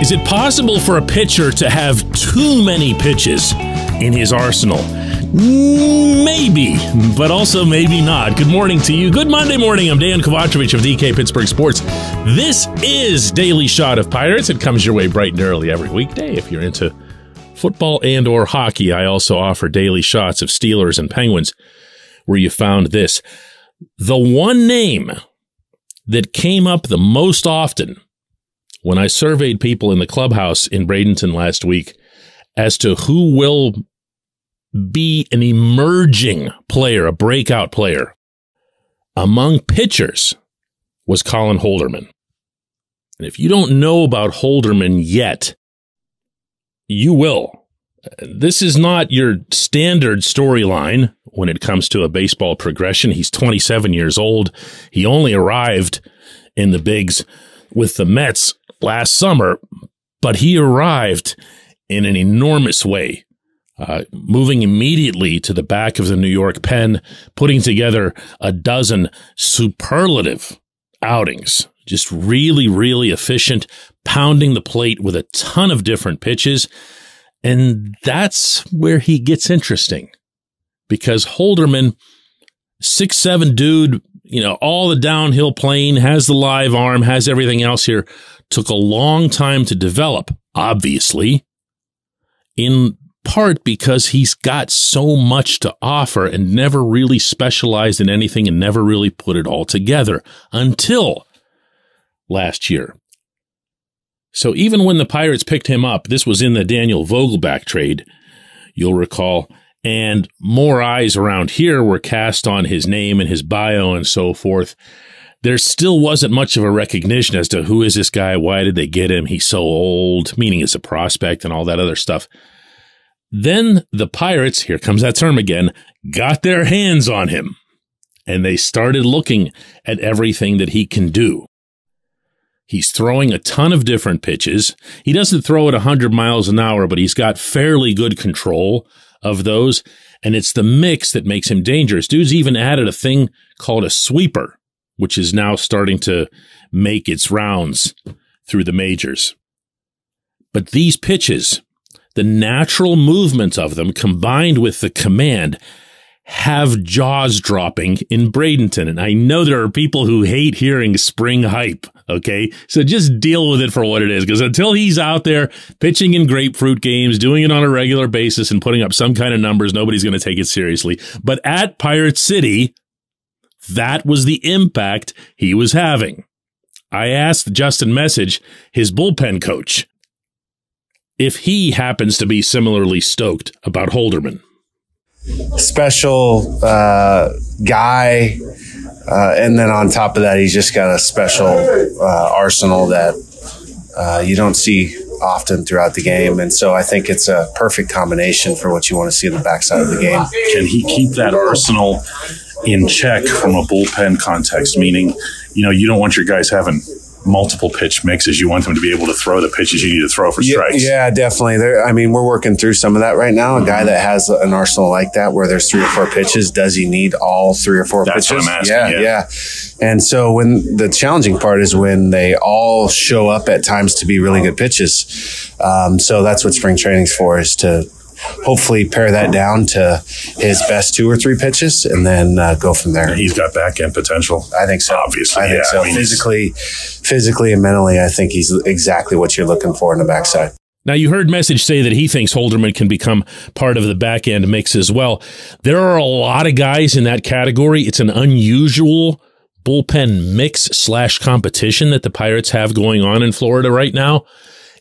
Is it possible for a pitcher to have too many pitches in his arsenal? Maybe, but also maybe not. Good morning to you. Good Monday morning. I'm Dejan Kovacevic of DK Pittsburgh Sports. This is Daily Shot of Pirates. It comes your way bright and early every weekday. If you're into football and or hockey, I also offer daily shots of Steelers and Penguins, where you found this. The one name that came up the most often when I surveyed people in the clubhouse in Bradenton last week as to who will be an emerging player, a breakout player among pitchers, was Colin Holderman. And if you don't know about Holderman yet, you will. This is not your standard storyline when it comes to a baseball progression. He's 27 years old. He only arrived in the bigs with the Mets last summer, but he arrived in an enormous way, moving immediately to the back of the New York pen, putting together a dozen superlative outings, just really, really efficient, pounding the plate with a ton of different pitches. And that's where he gets interesting, because Holderman, 6'7" dude, all the downhill playing, has the live arm, has everything else here, took a long time to develop, obviously, in part because he's got so much to offer and never really specialized in anything and never really put it all together until last year. So even when the Pirates picked him up, this was in the Daniel Vogelbach trade, you'll recall, and more eyes around here were cast on his name and his bio and so forth. There still wasn't much of a recognition as to who is this guy, why did they get him, he's so old, meaning as a prospect and all that other stuff. Then the Pirates, here comes that term again, got their hands on him, and they started looking at everything that he can do. He's throwing a ton of different pitches. He doesn't throw at 100 miles an hour, but he's got fairly good control of those, and it's the mix that makes him dangerous. Dude's even added a thing called a sweeper, which is now starting to make its rounds through the majors. But these pitches, the natural movement of them combined with the command, have jaws dropping in Bradenton. And I know there are people who hate hearing spring hype, okay? So just deal with it for what it is, because until he's out there pitching in grapefruit games, doing it on a regular basis and putting up some kind of numbers, nobody's going to take it seriously. But at Pirate City, that was the impact he was having. I asked Justin Message, his bullpen coach, if he happens to be similarly stoked about Holderman. Special guy, and then on top of that, he's just got a special arsenal that you don't see often throughout the game, and so I think it's a perfect combination for what you want to see in the backside of the game. Can he keep that arsenal in check from a bullpen context, meaning, you don't want your guys having multiple pitch mixes. You want them to be able to throw the pitches you need to throw for strikes. Yeah, definitely. We're working through some of that right now. A guy that has an arsenal like that, where there's 3 or 4 pitches, does he need all 3 or 4 pitches? That's what I'm asking. Yeah. And so when the challenging part is when they all show up at times to be really good pitches. So that's what spring training's for, is to hopefully pare that down to his best 2 or 3 pitches and then go from there. He's got back end potential. I think so. Obviously. I think so. Physically and mentally, I think he's exactly what you're looking for in the backside. Now, you heard Message say that he thinks Holderman can become part of the back end mix as well. There are a lot of guys in that category. It's an unusual bullpen mix/competition that the Pirates have going on in Florida right now.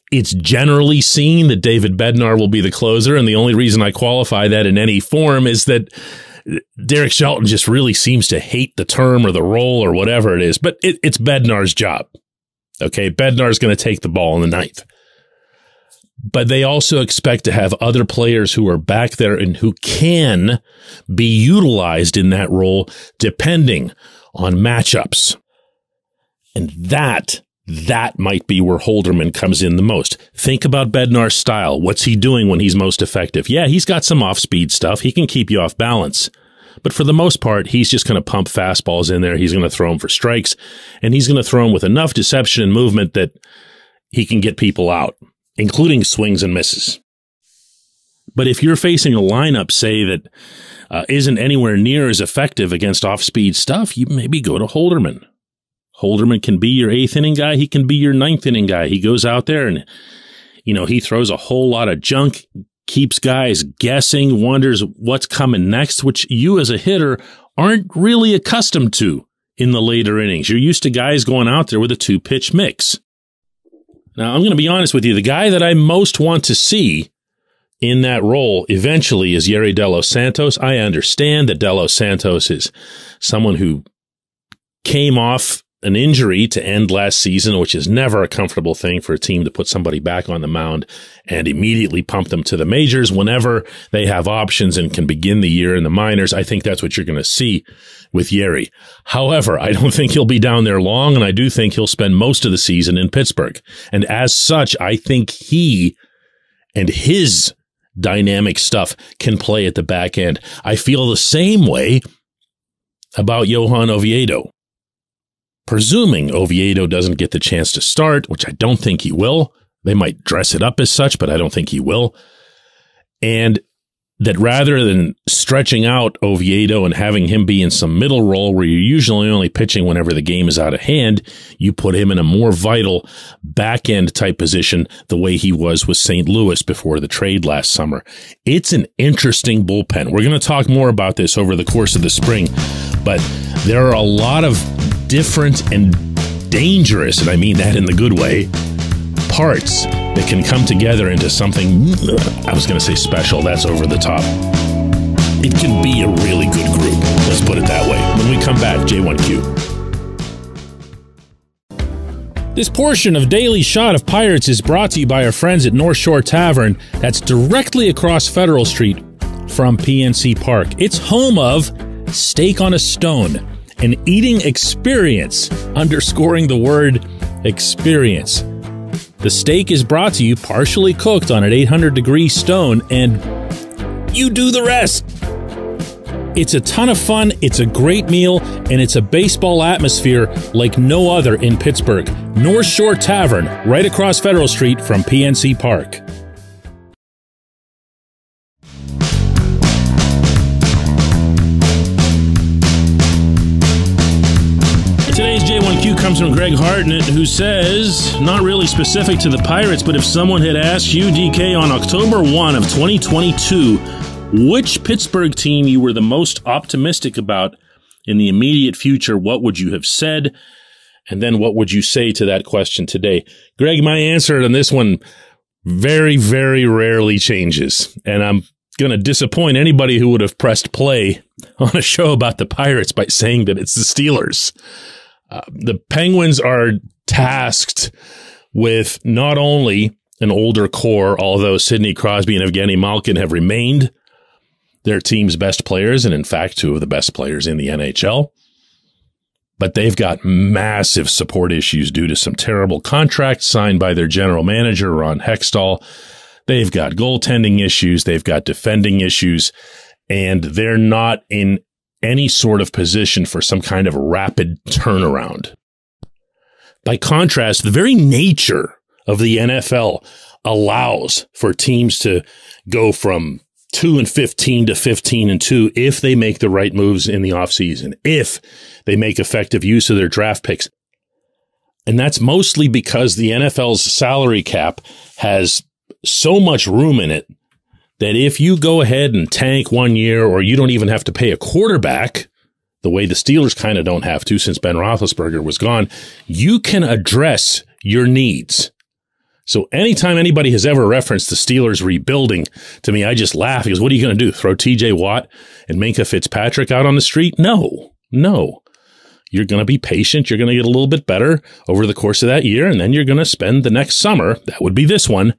It's generally seen that David Bednar will be the closer, and the only reason I qualify that in any form is that Derek Shelton just really seems to hate the term or the role or whatever it is, but it's Bednar's job. Okay, Bednar's going to take the ball in the 9th. But they also expect to have other players who are back there and who can be utilized in that role depending on matchups. And that might be where Holderman comes in the most. Think about Bednar's style. What's he doing when he's most effective? Yeah, he's got some off-speed stuff. He can keep you off balance. But for the most part, he's just going to pump fastballs in there. He's going to throw them for strikes, and he's going to throw them with enough deception and movement that he can get people out, including swings and misses. But if you're facing a lineup, say, that isn't anywhere near as effective against off-speed stuff, you maybe go to Holderman. Holderman can be your 8th inning guy. He can be your 9th inning guy. He goes out there and, he throws a whole lot of junk, keeps guys guessing, wonders what's coming next, which you as a hitter aren't really accustomed to in the later innings. You're used to guys going out there with a 2-pitch mix. Now, I'm going to be honest with you. The guy that I most want to see in that role eventually is Yerry De Los Santos. I understand that De Los Santos is someone who came off an injury to end last season, which is never a comfortable thing for a team to put somebody back on the mound and immediately pump them to the majors whenever they have options and can begin the year in the minors. I think that's what you're going to see with Yerry. However, I don't think he'll be down there long, and I do think he'll spend most of the season in Pittsburgh. And as such, I think he and his dynamic stuff can play at the back end. I feel the same way about Johan Oviedo. Presuming Oviedo doesn't get the chance to start, which I don't think he will. They might dress it up as such, but I don't think he will. And that rather than stretching out Oviedo and having him be in some middle role where you're usually only pitching whenever the game is out of hand, you put him in a more vital back-end type position the way he was with St. Louis before the trade last summer. It's an interesting bullpen. We're going to talk more about this over the course of the spring, but there are a lot of different and dangerous, and I mean that in the good way, parts that can come together into something, I was going to say special, that's over the top. It can be a really good group. Let's put it that way. When we come back, J1Q. This portion of Daily Shot of Pirates is brought to you by our friends at North Shore Tavern. That's directly across Federal Street from PNC Park. It's home of Steak on a Stone, an eating experience, underscoring the word experience. The steak is brought to you partially cooked on an 800-degree stone, and you do the rest. It's a ton of fun, it's a great meal, and it's a baseball atmosphere like no other in Pittsburgh. North Shore Tavern, right across Federal Street from PNC Park. Today's J1Q comes from Greg Hartnett, who says, not really specific to the Pirates, but if someone had asked you, DK, on October 1 of 2022, which Pittsburgh team you were the most optimistic about in the immediate future, what would you have said? And then what would you say to that question today? Greg, my answer on this one very, very rarely changes. And I'm going to disappoint anybody who would have pressed play on a show about the Pirates by saying that it's the Steelers. The Penguins are tasked with not only an older core, although Sidney Crosby and Evgeny Malkin have remained their team's best players, and in fact, 2 of the best players in the NHL, but they've got massive support issues due to some terrible contracts signed by their general manager, Ron Hextall. They've got goaltending issues, they've got defending issues, and they're not in any sort of position for some kind of rapid turnaround. By contrast, the very nature of the NFL allows for teams to go from 2-15 to 15-2 if they make the right moves in the offseason, if they make effective use of their draft picks. And that's mostly because the NFL's salary cap has so much room in it that if you go ahead and tank 1 year, or you don't even have to pay a quarterback, the way the Steelers kind of don't have to since Ben Roethlisberger was gone, you can address your needs. So anytime anybody has ever referenced the Steelers rebuilding, to me, I just laugh because what are you going to do? Throw TJ Watt and Minkah Fitzpatrick out on the street? No. You're going to be patient. You're going to get a little bit better over the course of that year, and then you're going to spend the next summer, that would be this one,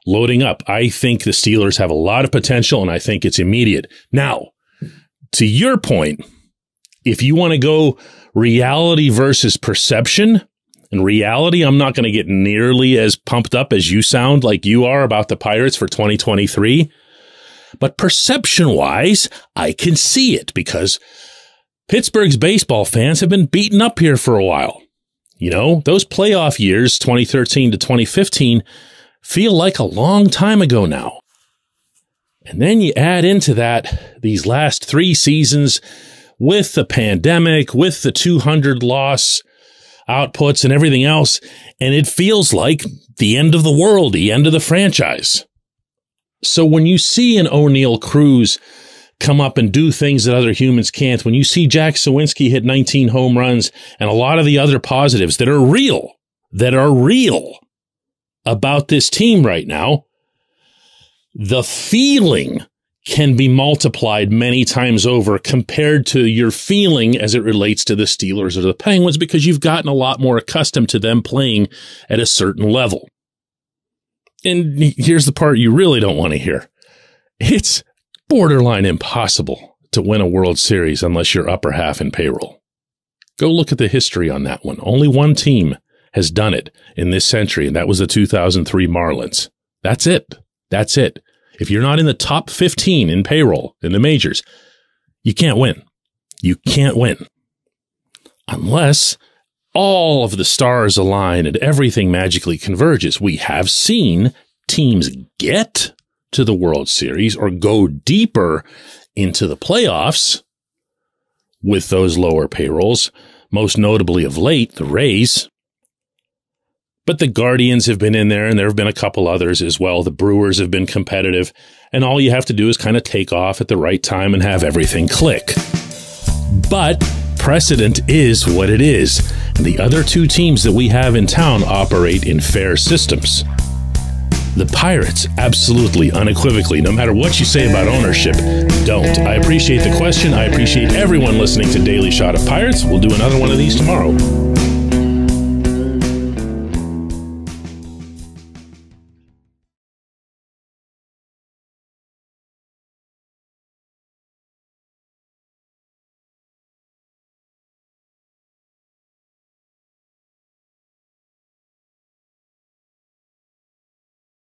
loading up. I think the Steelers have a lot of potential, and I think it's immediate. Now, to your point, if you want to go reality versus perception, in reality, I'm not going to get nearly as pumped up as you sound like you are about the Pirates for 2023. But perception-wise, I can see it because Pittsburgh's baseball fans have been beaten up here for a while. You know, those playoff years, 2013 to 2015, feel like a long time ago now. And then you add into that these last 3 seasons with the pandemic, with the 200 loss outputs and everything else, and it feels like the end of the world, the end of the franchise. So when you see an O'Neal Cruz come up and do things that other humans can't, when you see Jack Sawinski hit 19 home runs and a lot of the other positives that are real about this team right now, the feeling can be multiplied many times over compared to your feeling as it relates to the Steelers or the Penguins, because you've gotten a lot more accustomed to them playing at a certain level. And here's the part you really don't want to hear. It's borderline impossible to win a World Series unless you're upper half in payroll. Go look at the history on that one. Only one team has done it in this century, and that was the 2003 Marlins. That's it. That's it. If you're not in the top 15 in payroll in the majors, you can't win. You can't win. Unless all of the stars align and everything magically converges. We have seen teams get to the World Series or go deeper into the playoffs with those lower payrolls, most notably of late, the Rays. But the Guardians have been in there, and there have been a couple others as well. The Brewers have been competitive, and all you have to do is kind of take off at the right time and have everything click. But precedent is what it is, and the other 2 teams that we have in town operate in fair systems. The Pirates, absolutely, unequivocally, no matter what you say about ownership, don't. I appreciate the question. I appreciate everyone listening to Daily Shot of Pirates. We'll do another one of these tomorrow.